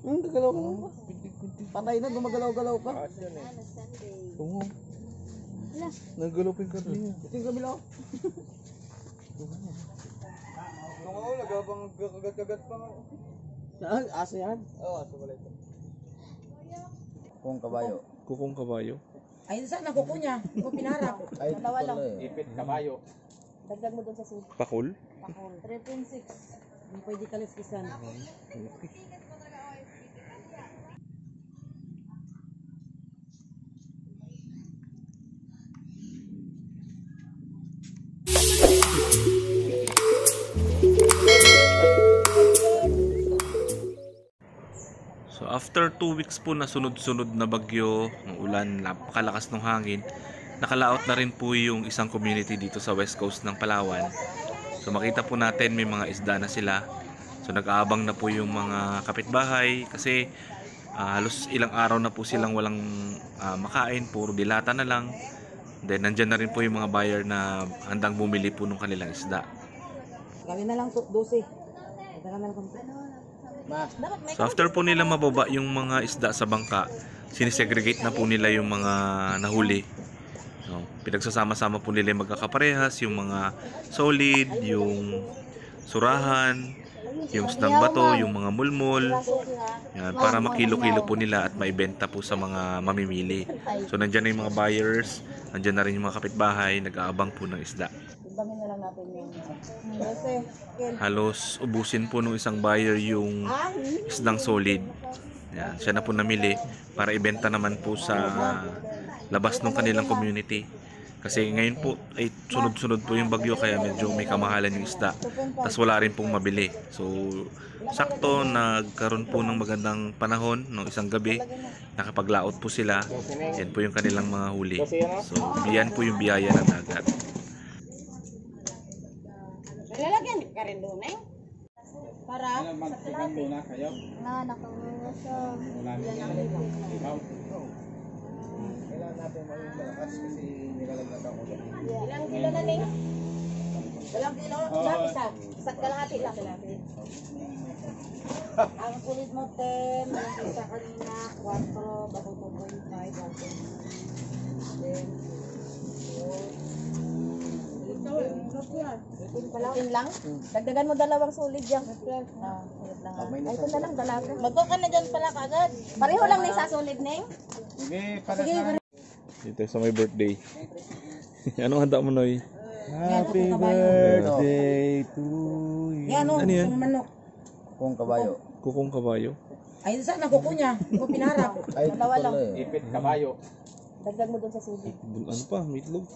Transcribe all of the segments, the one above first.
Gagalaw ka pa. Patay na, gumagalaw-galaw pa. Oo. Nagalaw pa yung karne niya. Ito yung kabila. Oo, nagabang kagat-kagat pa nga. Saan? Aso yan? Oo, aso pala ito. Kukong kabayo. Kukong kabayo. Ay, saan ang kuko niya? Kuko pinarap. Ay, dalawa lang. Ipit kabayo. Dagdag mo doon sa sulit. Pakul? Pakol. 3.6. Hindi pwede kaliskisan. So after 2 weeks po na sunod-sunod na bagyo, ng ulan, napakalakas ng hangin, nakalaot na rin po yung isang community dito sa west coast ng Palawan. So makita po natin may mga isda na sila. So nag-aabang na po yung mga kapitbahay kasi halos ilang araw na po silang walang makain, puro dilata na lang. Then nandyan na rin po yung mga buyer na handang bumili po ng kanilang isda. Gawin na lang 12. Dagdagan na lang konti. So after po nila mababa yung mga isda sa bangka, sinisegregate na po nila yung mga nahuli. No, pinagsasama-sama po nila yung magkakaparehas, yung mga solid, yung surahan, yung isdang bato, yung mga mulmol. Yan, para makilo-kilo po nila at maibenta po sa mga mamimili. So nandyan na yung mga buyers, nandyan na rin yung mga kapitbahay, nag-aabang po ng isda. Ibangin na lang natin yung Halos ubusin po nung isang buyer yung isdang solid. Yan, siya na po namili para ibenta naman po sa labas ng kanilang community. Kasi ngayon po ay sunod-sunod po yung bagyo kaya medyo may kamahalan yung isda. Tapos wala rin pong mabili. So sakto nagkaroon po ng magandang panahon no isang gabi. Nakapaglaot po sila. Yan po yung kanilang mga huli. So yan po yung biyaya ng dagat. lalagyan ka rin doon eh. Para sa tilapia. Muna kayo. Kailangan natin malakas kasi nilalagyan ako sa ilang kilo na ning? Ilang kilo? Isa. Isa't kalahati lang. Ang sulit mo 10, yung isa kanina 4, bago 2.5, 1.5, lang? Dagdagan mo 2 solid yan. Sulit lang. Ay, ito na lang, dalaga. Magko ka na dyan pala kagad. Pareho lang na sa solid, Neng. Sige, para Sige, Dito sa my birthday. Anong handa mo, Noy? Happy birthday to you. yan o, Ano yan? manok. kukong kabayo. Kukong kabayo. Ay, saan ang kuko niya? Kuko pinarap. Ay, Dalawa lang. ipit kabayo. Dagdag mo doon sa solid. Ano pa? Meatloaf.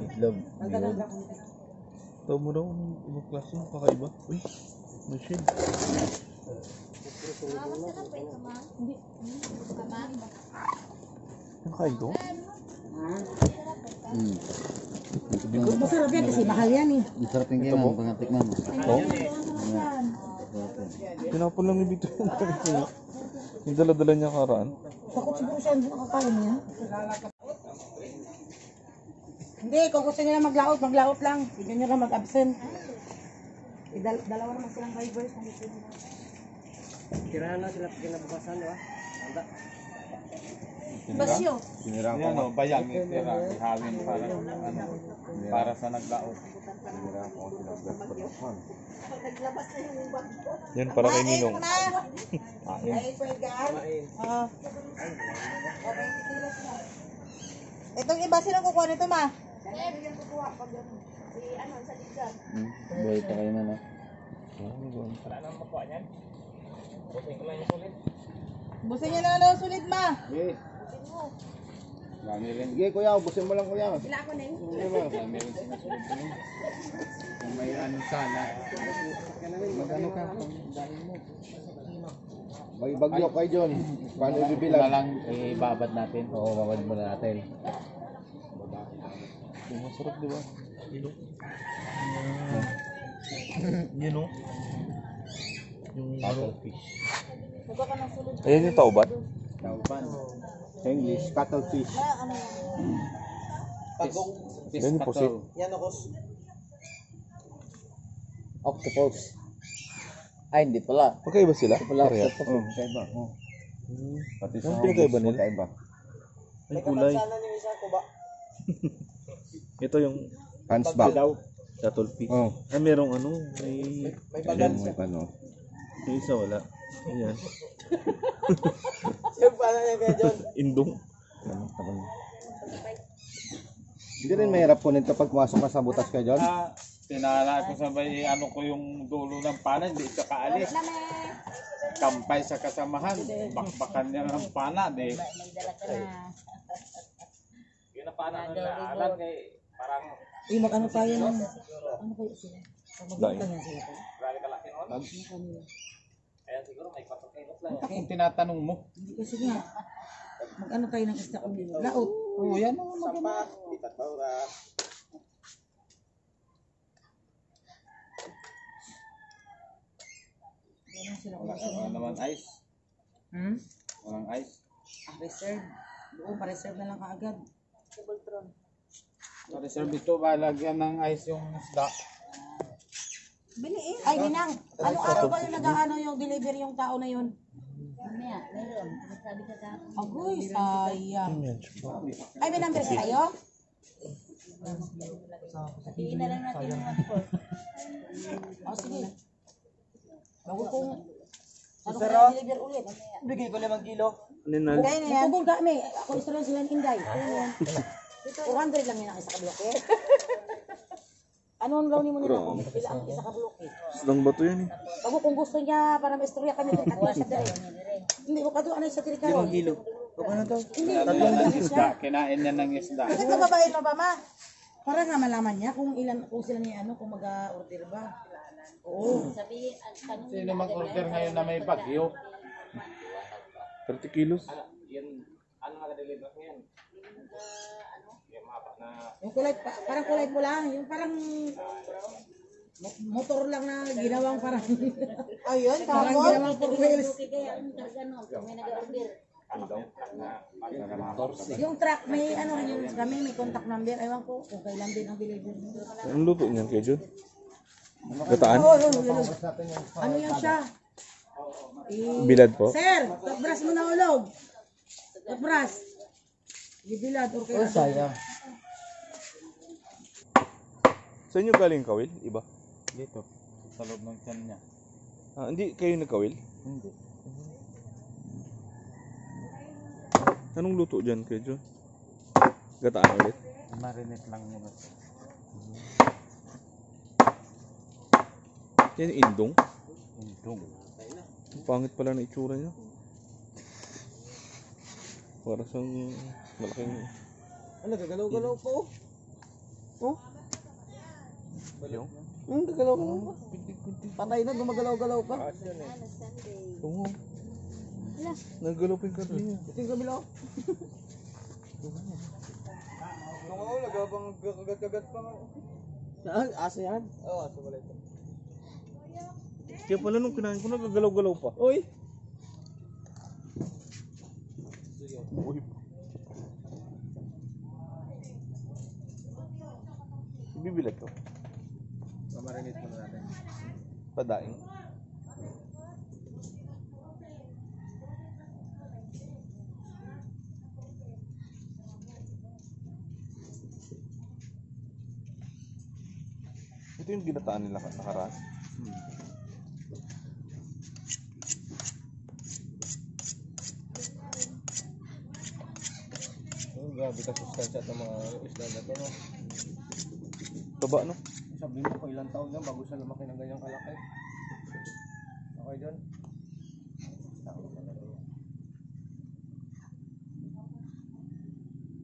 itlog. Dagdagan lang. Tawag mo daw ng ibang klase. Kakaiba. Uy, machine. Ano kain to? Masarap yan kasi mahal yan eh. Masarap yung ganyan, pangatik man. Ito? Tinapon lang ni Bito yung kanina. Yung dala-dala niya karaan. Takot siguro siya hindi nakakain niya. Hindi, kung gusto nila maglaot lang. Hindi nyo lang mag-absent. Dalawa naman silang drivers. Tirahan na sila kinabukasan, di ba? Basyo. Sinirang ko Yan nga. o, bayang itira. Ihawin para, para sa naglaot. Sinirang ko sila Bertolokman. Yan, para kay Ninong. Ay, pwedgan. Oo. Itong iba silang kukuha nito, ma. Buhay pa kayo na, no? Wala nang makuha niyan. Buting ko lang yung sulit. Busin niya na lang sulit, ma. Sige. Dami rin. Sige, kuya. Ubusin mo lang, kuya. Sila ako na Sige mo. Dami rin sinusunod ko rin. Kung may ano sana. Magano ka? May bagyo kayo dyan. Paano ibibilang? Wala lang ibabad natin. Oo, babad mo na natin. Yung masarap, di ba? Ninong. Yun o. Yung Cuttlefish. Nagkuha ka ng sulit. ayan yung taubat. Tauban. Sa English, cuttlefish. Ano yan? Fish Yan yung pusit. cuttle. Octopus. Ay, hindi pala. Magkaiba sila? Pala, Parehas. kaiba. Pati Anong pinakaiba nila? Kaiba. Ay, kulay. Ito yung Hunchback. shuttle piece. Oh. Ah, merong ano, may Ayan, may pano. yung isa wala. Ayan. Yung pala niya kaya John. Indong. Hindi rin mahirap po nito pag pumasok ka sa butas ka, John. Tinala ko sabay ano ko yung dulo ng pana, hindi siya kaalis. Kampay sa kasamahan, bakbakan niya ng pana, di. Yun ang paano na naalan kay parang Mag-ano tayo ng... Ano kayo sila? Mag-ano sila? grabe kalaki noon. Kaya siguro may 4 kilos lang. Kung tinatanong mo, Hindi kasi nga. Mag-ano tayo ng isda kung laot. oh yan ang Sampa, lipat ba oras? wala naman ice. Hmm? Walang ice. Reserve. Doon, pa-reserve na lang kaagad. Sa reserve ito, balagyan ng ice yung isda. Bili eh. Ay, Ninang. Anong araw ba yung nag-ano yung delivery yung tao na yun? Mamaya, meron. Sabi ka ka. Agoy, sayang. Ay, may number ka kayo? Sabihin na lang natin yung 1-4. Oh, sige. Bago kong... Ano ka na deliver ulit? Bigay ko 5 kilo. Ninal. Kaya na yan. Tugong kami. Ako istoryan sila ng Inday. Kaya na yan. 400 lang yun ang isa ka bloke. Ano ang raw ni mo nila kung pila ang isa ka bloke? Isdang bato yan eh. Bago kung gusto niya para may istorya kami din katuwa sa dire. Hindi ko katuwa na sa dire karon. 5 kilo. Ano to? Hindi. Ng isda, kinain niya ng isda. Kasi kababae mo ba ma? Para nga malaman niya kung ilan kung sila niya ano kung mag-order ba. Oo. Sino mag-order ngayon na may bagyo? 30 kilos. Yun, ano nga deliver ko yan? Yung mapa na Yung kulay parang kulay pula, yung parang motor lang na ginawang parang ayun, parang ginawang 4 wheels. Yung truck may ano yun kami may contact number. Ewan ko kung kailan din ang delivery. Anong luto niyan kay Jun? Gataan? Oo, ano yan siya? Bilad po? Sir, tapras mo na ulog. Tapras. Gibilad or kaya. Sayang. Sa inyo galing kawil? Iba? Dito, sa loob ng tiyan niya. Ah, hindi kayo nagkawil? Hindi. Anong luto dyan kay Jun? Gataan ulit? Marinate lang muna. Yan yung indong? Indong. Ang pangit pala ng itsura niya. Para sa malaking... ano gagalaw-galaw po. Oh. Yung? Gagalaw-galaw pa. Patay na gumagalaw-galaw pa. Oo. Nagalaw pa yung karne niya. Ito yung kabila. Oo, nagabang kagat-kagat pa nga. Saan? Aso yan? Oo, aso pala ito. Kaya pala nung kinain ko nagagalaw-galaw pa. Uy! Uy. Bibilag ko. Mamarinate muna natin. Padaing. Ito yung ginataan nila nakaraan. Grabe ka sustansya itong mga isda na ito, no? Taba, no? Sabi mo kung ilang taon yan bago siya lumaki ng ganyang kalaki. Okay, John?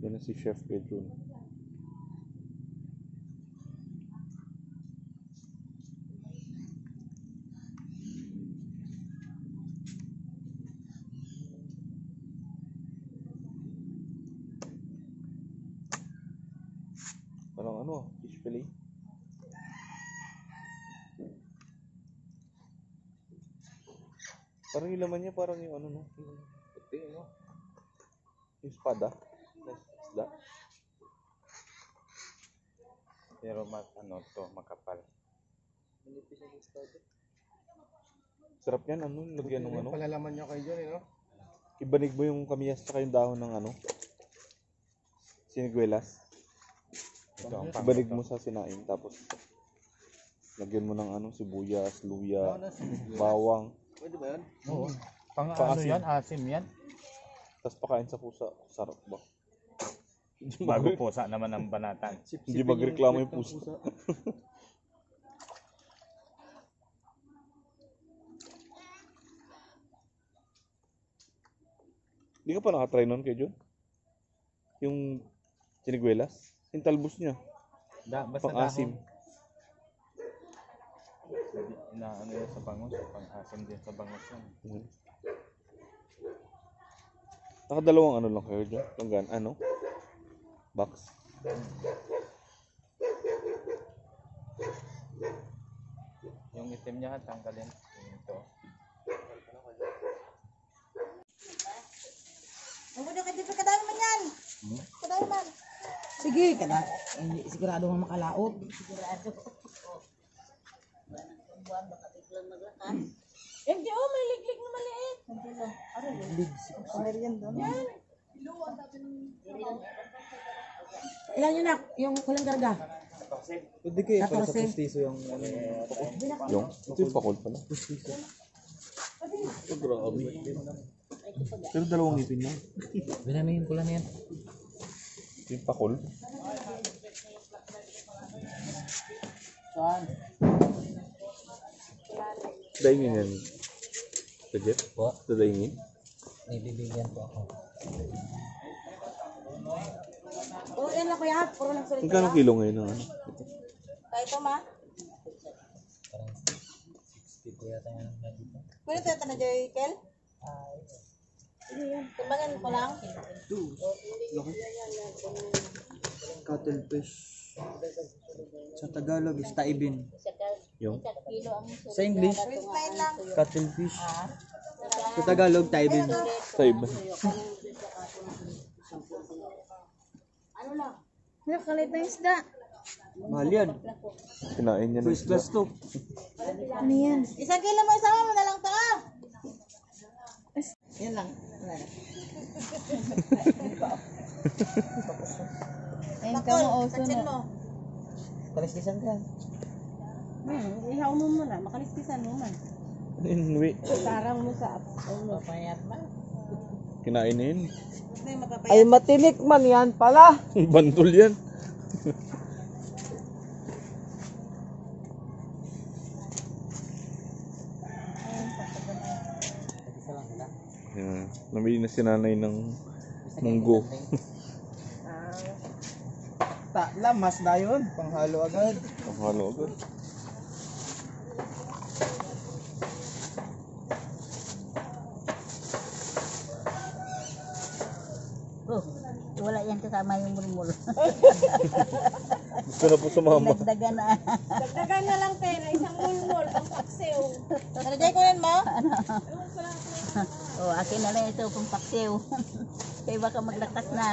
Yan na si Chef Pedro. Parang ano, fish fillet. Parang yung laman niya parang yung ano no, yung puti no. Yung espada. Isda. Pero ano to, makapal. Sarap yan, ano, lagyan ng ano. Palalaman niya kayo dyan, no? Ibanig mo yung kamiyas tsaka yung dahon ng ano. Siniguelas. Ibanig mo sa sinaing, tapos lagyan mo ng ano, sibuyas, luya, bawang. Pwede ba yan? Oo. Pang ano Paasim. yan? Asim yan? Tapos pakain sa pusa. Sarap ba? Bago pusa naman ang banatan. Hindi magreklamo yung pusa. Hindi ka pa nakatry nun kay John? Yung siniguelas? Yung talbos niya. Basta Pang-asim. Na ano yan sa bangus, pang-asim din sa bangus yan. Mhm. Nakadalawang ano lang kayo dyan? Langgan, ano? Box. Yung itim niya tanggalin. Ito. Ang gusto ka, di pa kadami man yan. Kadami man. Sige, hindi sigurado mo makalaot. Sigurado. Hindi, oh, may liglig na maliit. Yan. Ilan yun, nak? Yung kulang karga? Pwede kayo para sa 14. pustiso yung ano. Yung? Ito yung pakol pala. Oh, grabe. Pero dalawang ngipin lang. Binami yung pula na yan. Ito yung pakol. Saan? Daingin yan. Kajet? Po? Daingin? Nibibigyan po ako. Puro yan lang kuya, puro lang sulit. Magkano kilo ngayon ng ano? Kaya ito ma? Parang 60 po yata yan dito. Pwede tayo na Joy Kel? Timbangan ko lang. Cuttlefish. Sa Tagalog is taibin. Yung? Sa English, Explain lang. cuttlefish. Sa Tagalog, taibin. Sa iba. Ano lang? Nakalit na isda. Mahal yan. Kinain niya ng First class to. Ano yan? Isang kilo mo, isama mo na lang to ah. Yan lang. Wala na. Ayun ka mo oso Tatsin na. mo. Kalistisan ka. Ihaw mo muna. Makalistisan mo man. Inuwi. Sarang mo sa ulo. Payat ba? Kinain na yun. Ano yung mapapayat? Ay, matinik man yan pala. Bantul yan. Yan. Namili na si nanay ng munggo. Lamas na yun. Panghalo agad. Ang halo agad. Oh, wala yan kasama yung mulmul. Gusto na po sumama. Dagdagan na. Dagdagan na lang pera, isang mulmul, pang paksiw. Ano dyan ko yan mo? Oh, akin na lang ito kung paksiw. Kaya baka maglakas na.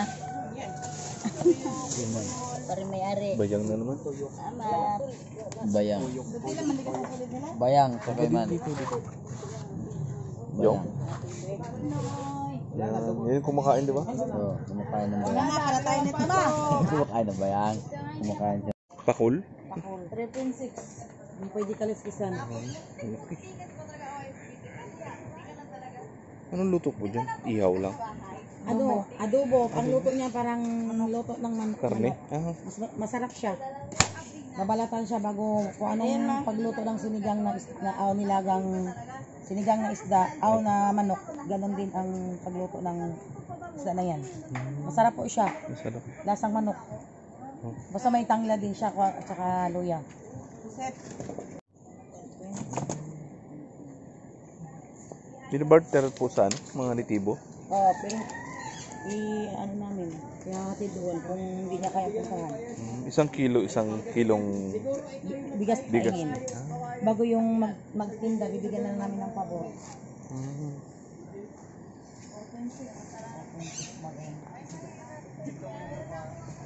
Para may ari. Bayang na naman. Tama. Bayang. Bayang. Sabay man. Yung? Yan. Yan yung kumakain, di ba? Oo, kumakain ng Wala bayang. nga, para tayo nito ba? Kumakain ng bayang. Kumakain siya. Pakul? 3.6. Hindi pwede kaliskisan. Anong luto po dyan? Ihaw lang. Ano, adobo. Ang luto niya parang luto ng Karne? manok. Ah, Masarap siya. Babalatan siya bago kung anong pagluto ng sinigang na isda, nilagang sinigang na isda, na manok. Ganon din ang pagluto ng isda na yan. Masarap po siya. masarap. Lasang manok. Basta may tangla din siya at saka luya. Binabarter po saan? Mga nitibo? Pero ano namin, kaya hatid doon kung hindi niya kaya puntahan. Isang kilong Bigas Bigas. kainin. Bago yung magtinda, bibigyan na namin ng pabor.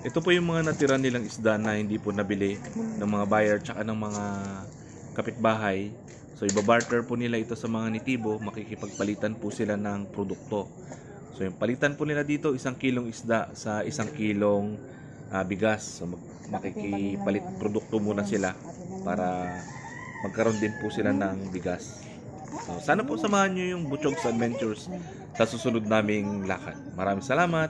Ito po yung mga natira nilang isda na hindi po nabili ng mga buyer tsaka ng mga kapitbahay. So ibabarter po nila ito sa mga nitibo, makikipagpalitan po sila ng produkto. So yung palitan po nila dito, 1 kilong isda sa 1 kilong bigas. So makikipalit produkto muna sila para magkaroon din po sila ng bigas. So sana po samahan nyo yung Butchog's Adventures sa susunod naming lakad. Maraming salamat!